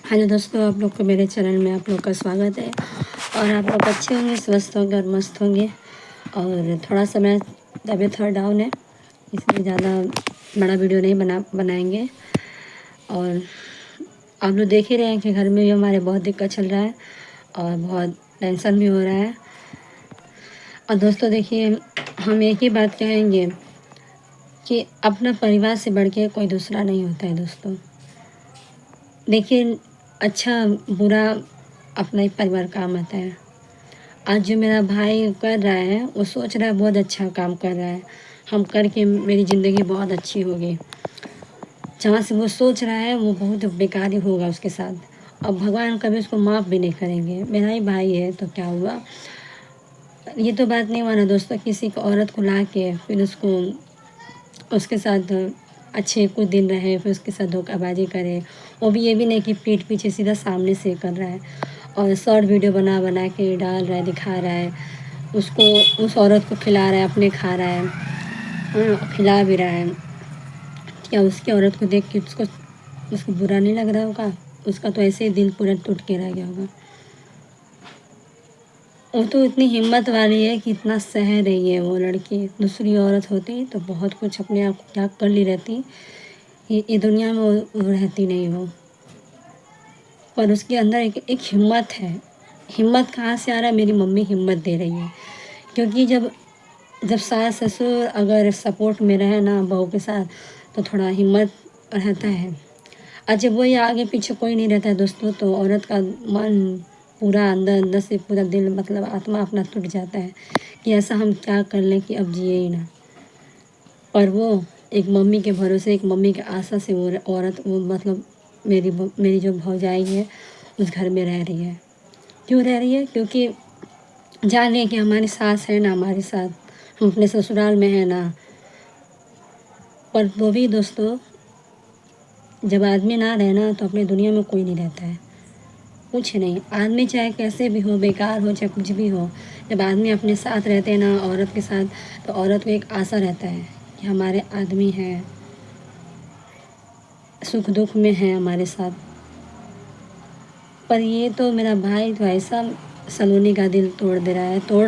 Hello दोस्तों, आप लोग को मेरे चैनल में आप लोग का स्वागत है। और आप लोग अच्छे होंगे, स्वस्थ होंगे और मस्त होंगे। और थोड़ा सा मैं तबीयत थोड़ा डाउन है, इसलिए ज़्यादा बड़ा वीडियो नहीं बनाएंगे। और आप लोग देख ही रहे हैं कि घर में भी हमारे बहुत दिक्कत चल रहा है और बहुत टेंशन भी हो रहा है। और दोस्तों देखिए, हम एक ही बात कहेंगे कि अपना परिवार से बढ़ के कोई दूसरा नहीं होता है। दोस्तों देखिए, अच्छा बुरा अपना ही परिवार काम आता है। आज जो मेरा भाई कर रहा है, वो सोच रहा है बहुत अच्छा काम कर रहा है, हम करके मेरी ज़िंदगी बहुत अच्छी होगी। जहाँ से वो सोच रहा है वो बहुत बेकार ही होगा उसके साथ, और भगवान कभी उसको माफ़ भी नहीं करेंगे। मेरा ही भाई है तो क्या हुआ। ये तो बात नहीं माना दोस्तों, किसी को औरत को ला के फिर उसके साथ अच्छे कुछ दिन रहे, फिर उसके साथ धोखाबाजी करे। वो भी ये भी नहीं कि पीठ पीछे, सीधा सामने से कर रहा है और शॉर्ट वीडियो बना बना के डाल रहा है, दिखा रहा है उसको, उस औरत को खिला रहा है, अपने खा रहा है, हाँ खिला भी रहा है। क्या उसकी औरत को देख के उसको उसको बुरा नहीं लग रहा होगा? उसका तो ऐसे ही दिल पूरा टूट के रह गया होगा। वो तो इतनी हिम्मत वाली है कि इतना सह रही है वो लड़की। दूसरी औरत होती तो बहुत कुछ अपने आप को त्याग कर ली रहती। ये दुनिया में वो रहती नहीं वो। पर उसके अंदर एक हिम्मत है। हिम्मत कहाँ से आ रहा है? मेरी मम्मी हिम्मत दे रही है। क्योंकि जब जब सास ससुर अगर सपोर्ट में रहे ना बहू के साथ, तो थोड़ा हिम्मत रहता है। और जब वही आगे पीछे कोई नहीं रहता है दोस्तों, तो औरत का मन पूरा अंदर अंदर से पूरा दिल, मतलब आत्मा अपना टूट जाता है कि ऐसा हम क्या कर लें कि अब जिए ही ना। पर वो एक मम्मी के भरोसे, एक मम्मी के आशा से वो औरत, वो मतलब मेरी जो भौजाई है, उस घर में रह रही है। क्यों रह रही है? क्योंकि जान रही है कि हमारी सास है ना हमारे साथ, हम अपने ससुराल में है ना। पर वो भी दोस्तों, जब आदमी ना रहे ना तो अपनी दुनिया में कोई नहीं रहता है, कुछ नहीं। आदमी चाहे कैसे भी हो, बेकार हो चाहे कुछ भी हो, जब आदमी अपने साथ रहते हैं ना औरत के साथ, तो औरत को एक आशा रहता है कि हमारे आदमी हैं, सुख दुख में है हमारे साथ। पर ये तो मेरा भाई तो ऐसा सलोनी का दिल तोड़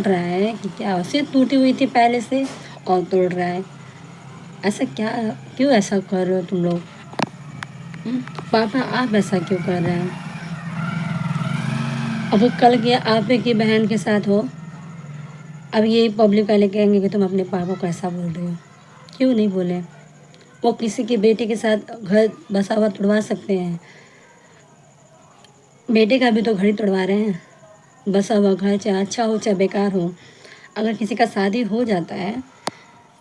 रहा है कि क्या, उससे टूटी हुई थी पहले से और तोड़ रहा है। ऐसा क्या, क्यों ऐसा कर रहे हो तुम लोग? पापा आप ऐसा क्यों कर रहे हैं? अब वो कल के आप की बहन के साथ हो, अब ये पब्लिक वाले कहेंगे कि तुम अपने पापा को ऐसा बोल रहे हो। क्यों नहीं बोले? वो किसी की बेटी के साथ घर बसा हुआ तोड़वा सकते हैं। बेटे का भी तो घर ही तोड़वा रहे हैं। बसा हुआ घर चाहे अच्छा हो चाहे बेकार हो, अगर किसी का शादी हो जाता है,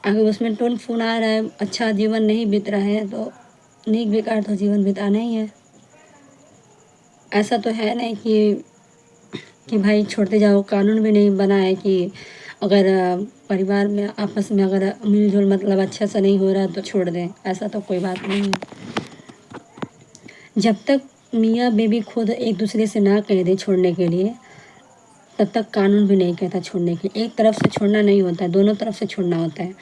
अगर उसमें टून फून आ रहा है, अच्छा जीवन नहीं बीत रहा है, तो नीक बेकार तो जीवन बिताना ही है। ऐसा तो है नहीं कि भाई छोड़ते जाओ। कानून भी नहीं बना है कि अगर परिवार में आपस में अगर मिलजुल, मतलब अच्छा सा नहीं हो रहा तो छोड़ दें, ऐसा तो कोई बात नहीं है। जब तक मियाँ बीवी खुद एक दूसरे से ना कह दे छोड़ने के लिए, तब तक कानून भी नहीं कहता छोड़ने के लिए। एक तरफ से छोड़ना नहीं होता है, दोनों तरफ से छोड़ना होता है।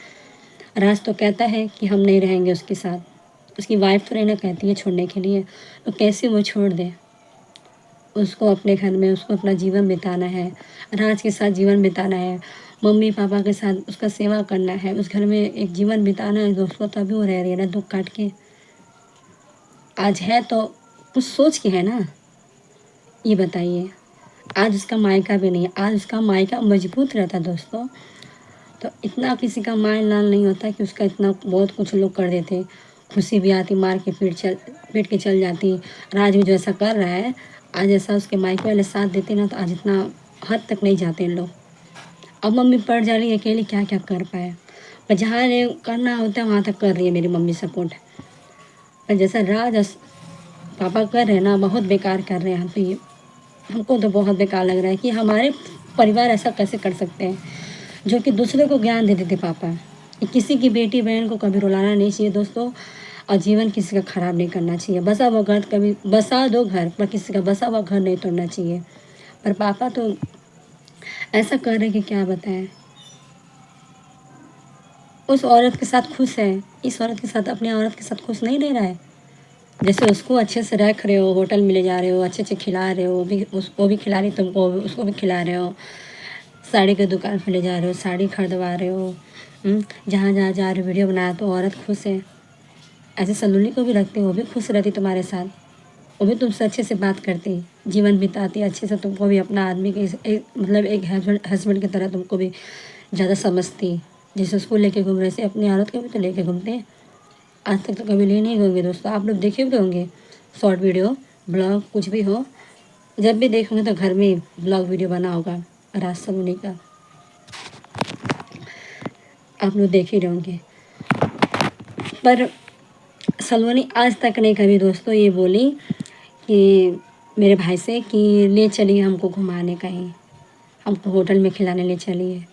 राज तो कहता है कि हम नहीं रहेंगे उसके साथ, उसकी वाइफ तो नहीं ना कहती है छोड़ने के लिए, तो कैसे वो छोड़ दे? उसको अपने घर में उसको अपना जीवन बिताना है, राज के साथ जीवन बिताना है, मम्मी पापा के साथ उसका सेवा करना है, उस घर में एक जीवन बिताना है दोस्तों। तभी वो रह रही है ना दुख काट के। आज है तो कुछ सोच के है ना, ये बताइए। आज उसका मायका भी नहीं है, आज उसका मायका मजबूत रहता दोस्तों, तो इतना किसी का माल लाल नहीं होता कि उसका इतना बहुत कुछ लोग कर देते। खुशी भी आती, मार के पीट के चल जाती। राज भी जो ऐसा कर रहा है, आज ऐसा उसके मायके वाले साथ देते ना, तो आज इतना हद तक नहीं जाते इन लोग। अब मम्मी पड़ जा रही है अकेली, क्या क्या कर पाए। पर जहाँ करना होता है वहाँ तक कर रही है मेरी मम्मी सपोर्ट। पर जैसा पापा कर रहे हैं ना, बहुत बेकार कर रहे हैं। हम तो ये, हमको तो बहुत बेकार लग रहा है कि हमारे परिवार ऐसा कैसे कर सकते हैं, जो कि दूसरे को ज्ञान दे देते पापा। कि किसी की बेटी बहन को कभी रुलाना नहीं चाहिए दोस्तों, और जीवन किसी का ख़राब नहीं करना चाहिए। बसा हुआ घर कभी बसा दो घर, पर किसी का बसा हुआ घर नहीं तोड़ना चाहिए। पर पापा तो ऐसा कर रहे कि क्या बताएं। उस औरत के साथ खुश है, इस औरत के साथ, अपनी औरत के साथ खुश नहीं रह रहा है। जैसे उसको अच्छे से रख रहे हो, होटल में ले जा रहे हो, अच्छे अच्छे खिला रहे हो, भी उसको भी खिला रही, तुमको उसको भी खिला रहे हो, साड़ी की दुकान पे ले जा रहे हो, साड़ी खरीदवा रहे हो, जहाँ जहाँ जा रहे हो वीडियो बनाया तो औरत खुश है। ऐसे सलोनी को भी रखते हो, वो भी खुश रहती तुम्हारे साथ, वो भी तुमसे अच्छे से बात करती, जीवन बिताती अच्छे से, तुमको भी अपना आदमी के मतलब एक हस्बैंड की तरह तुमको भी ज़्यादा समझती। जैसे उसको लेके घूम रहे थे, अपनी औरत को भी तो लेके घूमते हैं। आज तक तो कभी ले नहीं होंगे दोस्तों, आप लोग देखे भी होंगे शॉर्ट वीडियो, ब्लॉग, कुछ भी हो, जब भी देखोगे तो घर में ब्लॉग वीडियो बना होगा राज सलोनी का, आप लोग देख ही रहे होंगे। पर सलोनी आज तक नहीं कभी दोस्तों ये बोली कि मेरे भाई से कि ले चलिए हमको घुमाने कहीं, हमको होटल में खिलाने ले चलिए।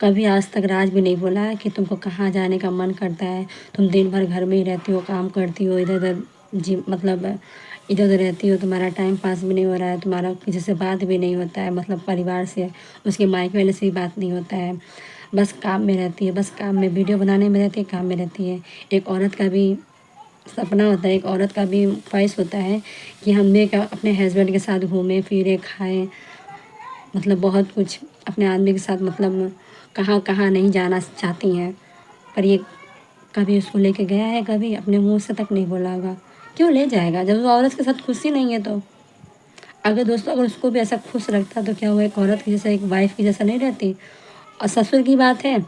कभी आज तक राज भी नहीं बोला है कि तुमको कहाँ जाने का मन करता है, तुम दिन भर घर में ही रहती हो, काम करती हो, इधर उधर मतलब इधर उधर रहती हो, तुम्हारा टाइम पास भी नहीं हो रहा है, तुम्हारा किसी से बात भी नहीं होता है, मतलब परिवार से, उसके मायके वाले से भी बात नहीं होता है, बस काम में रहती है, बस काम में वीडियो बनाने में रहती है, काम में रहती है। एक औरत का भी सपना होता है, एक औरत का भी ख्वाहिश होता है कि हम भी अपने हस्बैंड के साथ घूमें फिरें खाएं, मतलब बहुत कुछ अपने आदमी के साथ, मतलब कहाँ कहाँ नहीं जाना चाहती हैं। पर ये कभी उसको लेके गया है, कभी अपने मुंह से तक नहीं बोला होगा। क्यों ले जाएगा जब उस औरत के साथ खुशी नहीं है तो। अगर दोस्तों अगर उसको भी ऐसा खुश रखता तो क्या वो एक औरत की जैसा, एक वाइफ की जैसा नहीं रहती। और ससुर की बात है,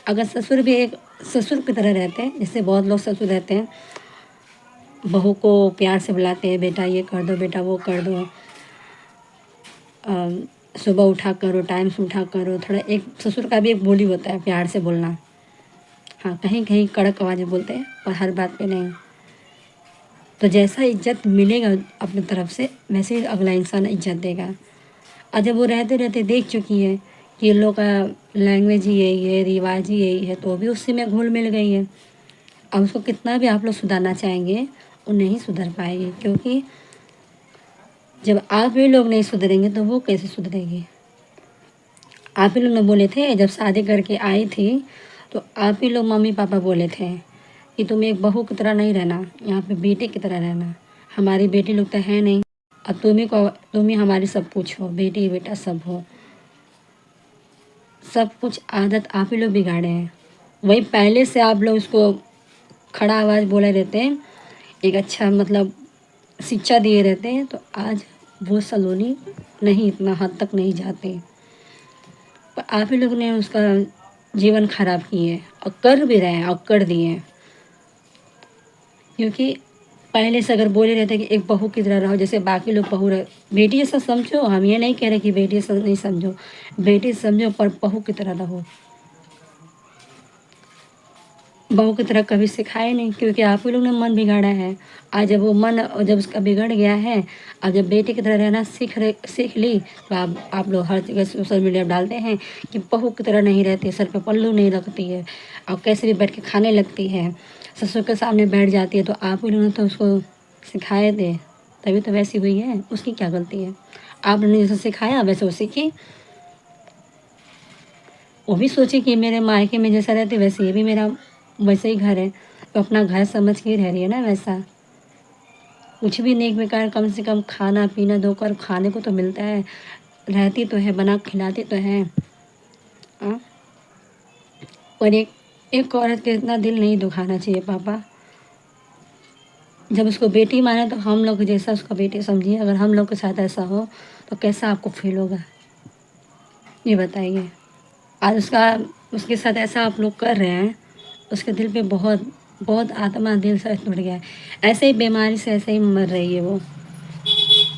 अगर ससुर भी एक ससुर की तरह रहते हैं, जैसे बहुत लोग ससुर रहते हैं, बहू को प्यार से बुलाते हैं, बेटा ये कर दो, बेटा वो कर दो, सुबह उठा करो, टाइम से उठा करो, थोड़ा एक ससुर का भी एक बोली होता है प्यार से बोलना। हाँ, कहीं कहीं कड़क आवाज़ बोलते हैं और हर बात पे नहीं। तो जैसा इज्जत मिलेगा अपनी तरफ से, वैसे ही अगला इंसान इज्जत देगा। और जब वो रहते रहते देख चुकी है कि इन लोग का लैंग्वेज ही यही है, रिवाज ही यही है, तो भी उससे में घुल मिल गई है। अब उसको कितना भी आप लोग सुधारना चाहेंगे वो नहीं सुधर पाएगी, क्योंकि जब आप भी लोग नहीं सुधरेंगे तो वो कैसे सुधरेगी। आप ही लोग ने बोले थे जब शादी करके आई थी, तो आप ही लोग मम्मी पापा बोले थे कि तुम एक बहू की तरह नहीं रहना, यहाँ पे बेटे की तरह रहना। हमारी बेटी लोग तो है नहीं, अब तुम ही हमारी सब कुछ हो, बेटी बेटा सब हो। सब कुछ आदत आप ही लोग बिगाड़े हैं। वही पहले से आप लोग उसको खड़ा आवाज़ बोले रहते हैं, एक अच्छा मतलब शिक्षा दिए रहते हैं, तो आज वो सलोनी नहीं इतना हद तक नहीं जाते। पर आप ही लोग ने उसका जीवन खराब किए और कर भी रहे हैं और कर दिए हैं। क्योंकि पहले से अगर बोले रहते कि एक बहू की तरह रहो, जैसे बाकी लोग बहू रहे, बेटी जैसा समझो, हम ये नहीं कह रहे कि बेटी जैसा नहीं समझो, बेटी समझो पर बहू की तरह रहो। बहू की तरह कभी सिखाए नहीं, क्योंकि आप ही लोग ने मन बिगाड़ा है। आज जब वो मन जब उसका बिगड़ गया है, और जब बेटी की तरह रहना सीख ली, तो आप लोग हर जगह सोशल मीडिया पर डालते हैं कि बहू की तरह नहीं रहती, सर पे पल्लू नहीं रखती है, और कैसे भी बैठ के खाने लगती है, ससुर के सामने बैठ जाती है। तो आप ही लोगों ने तो उसको सिखाए थे, तभी तो वैसी हुई है। उसकी क्या गलती है? आप लोगों ने जैसे सिखाया वैसे वो सीखी। वो भी सोची कि मेरे मायके में जैसा रहती वैसे ये भी मेरा वैसे ही घर है, तो अपना घर समझ के ही रह रही है ना वैसा। कुछ भी नेक बेकार, कम से कम खाना पीना धोकर खाने को तो मिलता है, रहती तो है, बना खिलाती तो है। हाँ, और एक औरत के इतना दिल नहीं दुखाना चाहिए पापा। जब उसको बेटी माने तो हम लोग जैसा उसका बेटी समझिए। अगर हम लोग के साथ ऐसा हो तो कैसा आपको फील होगा, ये बताइए। आज उसके साथ ऐसा आप लोग कर रहे हैं, उसके दिल पे बहुत बहुत आत्मा दिल से टूट गया है। ऐसे ही बीमारी से ऐसे ही मर रही है वो,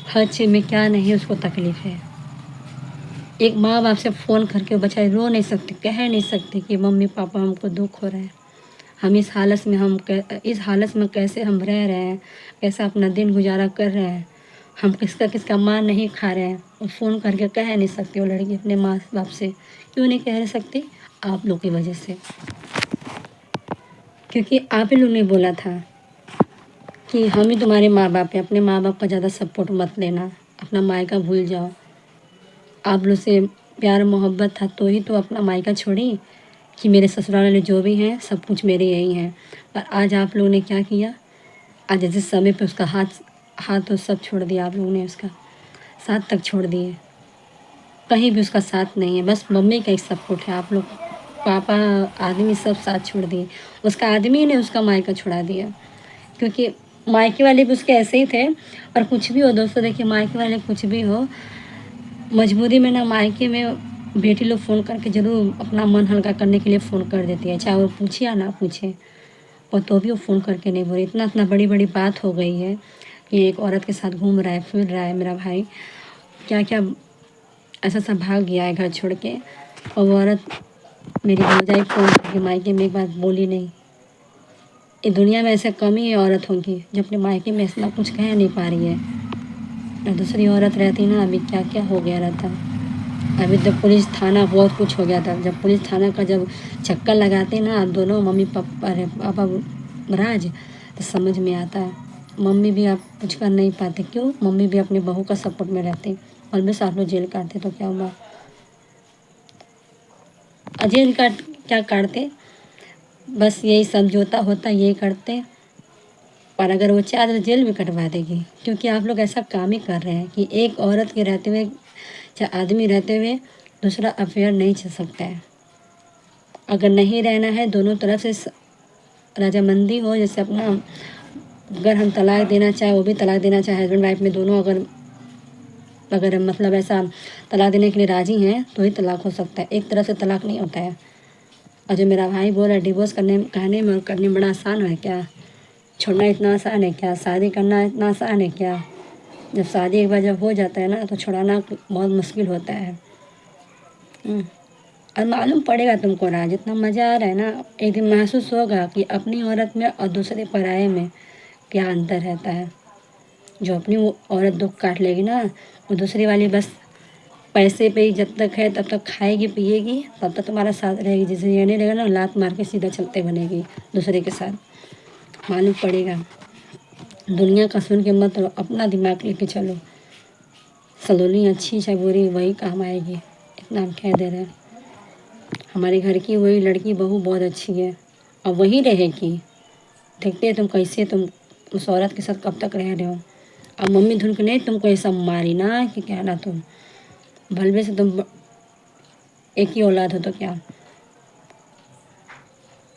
हर चीज़ में क्या नहीं उसको तकलीफ़ है। एक माँ बाप से फ़ोन करके बचाए रो नहीं सकती, कह नहीं सकती कि मम्मी पापा हमको दुख हो रहा है, हम इस हालत में इस हालत में कैसे हम रह रहे हैं, कैसा अपना दिन गुजारा कर रहे हैं, हम किसका मार नहीं खा रहे हैं। और फ़ोन करके कह नहीं सकती वो लड़की अपने माँ बाप से। क्यों नहीं कह सकती? आप लोग की वजह से, क्योंकि आप ही लोग ने बोला था कि हम ही तुम्हारे माँ बाप हैं, अपने माँ बाप का ज़्यादा सपोर्ट मत लेना, अपना मायका भूल जाओ। आप लोग से प्यार मोहब्बत था तो ही तो अपना मायका छोड़ी कि मेरे ससुराल वाले जो भी हैं सब कुछ मेरे यही हैं। पर आज आप लोगों ने क्या किया, आज जैसे समय पे उसका हाथ हाथ तो सब छोड़ दिया आप लोगों ने, उसका साथ तक छोड़ दिए, कहीं भी उसका साथ नहीं है, बस मम्मी का ही सपोर्ट है। आप लोग पापा आदमी सब साथ छोड़ दिए, उसका आदमी ने उसका मायका छुड़ा दिया, क्योंकि मायके वाले भी उसके ऐसे ही थे। और कुछ भी हो दोस्तों, देखिए मायके वाले कुछ भी हो, मजबूरी में ना मायके में बेटी लोग फ़ोन करके ज़रूर अपना मन हल्का करने के लिए फ़ोन कर देती है, चाहे वो पूछे या ना पूछे, और तो भी वो फ़ोन करके नहीं बोल रही। इतना इतना बड़ी बड़ी बात हो गई है कि एक औरत के साथ घूम रहा है फिर रहा है मेरा भाई, क्या क्या ऐसा सब भाग गया है घर छोड़ के। और वो औरत मेरी भौजाई फ़ोन करके मायके में एक बात बोली नहीं। इस दुनिया में ऐसे कम ही औरत होंगी जो अपने मायके में इतना कुछ कह नहीं पा रही है। और दूसरी औरत रहती ना, अभी क्या क्या हो गया रहता। अभी तो पुलिस थाना बहुत कुछ हो गया था। जब पुलिस थाना का जब चक्कर लगाते ना आप दोनों मम्मी पापा, अरे पापा राज, तो समझ में आता है। मम्मी भी आप कुछ कर नहीं पाते, क्यों? मम्मी भी अपनी बहू का सपोर्ट में रहती, और भी साथ में जेल काटते तो क्या हुआ? जेल काट क्या काटते, बस यही समझौता होता, यही करते। और अगर वो चाहे तो जेल भी कटवा देगी, क्योंकि आप लोग ऐसा काम ही कर रहे हैं कि एक औरत के रहते हुए, चाहे आदमी रहते हुए, दूसरा अफेयर नहीं चल सकता है। अगर नहीं रहना है, दोनों तरफ से रजामंदी हो, जैसे अपना, अगर हम तलाक देना चाहे वो भी तलाक देना चाहे, हस्बैंड वाइफ में दोनों अगर अगर मतलब ऐसा तलाक देने के लिए राज़ी हैं तो ही तलाक हो सकता है, एक तरफ से तलाक नहीं होता है। और जो मेरा भाई बोल रहा है डिवोर्स कहने में करने में बड़ा आसान है क्या? छोड़ना इतना आसान है क्या? शादी करना इतना आसान है क्या? जब शादी एक बार जब हो जाता है ना तो छुड़ाना बहुत मुश्किल होता है। और मालूम पड़ेगा तुमको ना, जितना मज़ा आ रहा है ना, एक दिन महसूस होगा कि अपनी औरत में और दूसरे पराये में क्या अंतर रहता है। जो अपनी वो औरत दुख काट लेगी ना, वो दूसरी वाली बस पैसे पे ही जब तक है तब तक खाएगी पिएगी, तब तक तुम्हारा साथ रहेगी। जैसे ये नहीं रहेगा ना, लात मार के सीधा चलते बनेगी दूसरे के साथ। मालूम पड़ेगा। दुनिया का सुन के मत रहो, अपना दिमाग लेके चलो। सलोनी अच्छी चाहे बुरी वही काम आएगी, इतना हम कह दे रहे हैं। हमारे घर की वही लड़की बहू बहुत अच्छी है और वही रहेगी। देखते हैं तुम कैसे तुम उस औरत के साथ कब तक रह रहे हो। अब मम्मी धुन के नहीं तुमको ऐसा मारी ना कि क्या ना, तुम भलवे से तुम एक ही औलाद हो तो क्या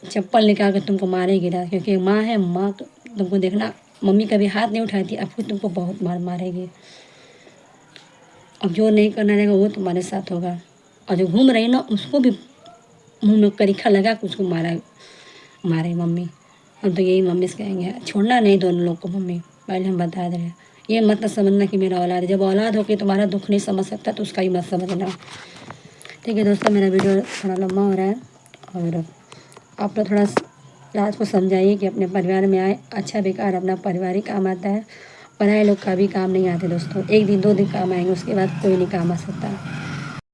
चप्पल निकाल के तुमको मारेगी ना, क्योंकि माँ है। माँ तुमको देखना, मम्मी कभी हाथ नहीं उठाई थी, अब तुमको बहुत मारेगी। अब जो नहीं करना रहेगा वो तुम्हारे साथ होगा। और जो घूम रही ना उसको भी मुंह में करीखा लगा के उसको मारे मम्मी। हम तो यही मम्मी से कहेंगे, छोड़ना नहीं दोनों लोग को मम्मी, पहले हम बता दे रहे हैं। ये मत समझना कि मेरा औलाद है, जब औलाद हो के तुम्हारा दुख नहीं समझ सकता तो उसका ही मत समझना। ठीक है दोस्तों, मेरा वीडियो थोड़ा लंबा हो रहा है, और आप लोग थोड़ा राज को समझाइए कि अपने परिवार में आए। अच्छा बेकार अपना परिवार ही काम आता है, पराए लोग का भी काम नहीं आते दोस्तों। एक दिन दो दिन काम आएंगे, उसके बाद कोई नहीं काम आ सकता।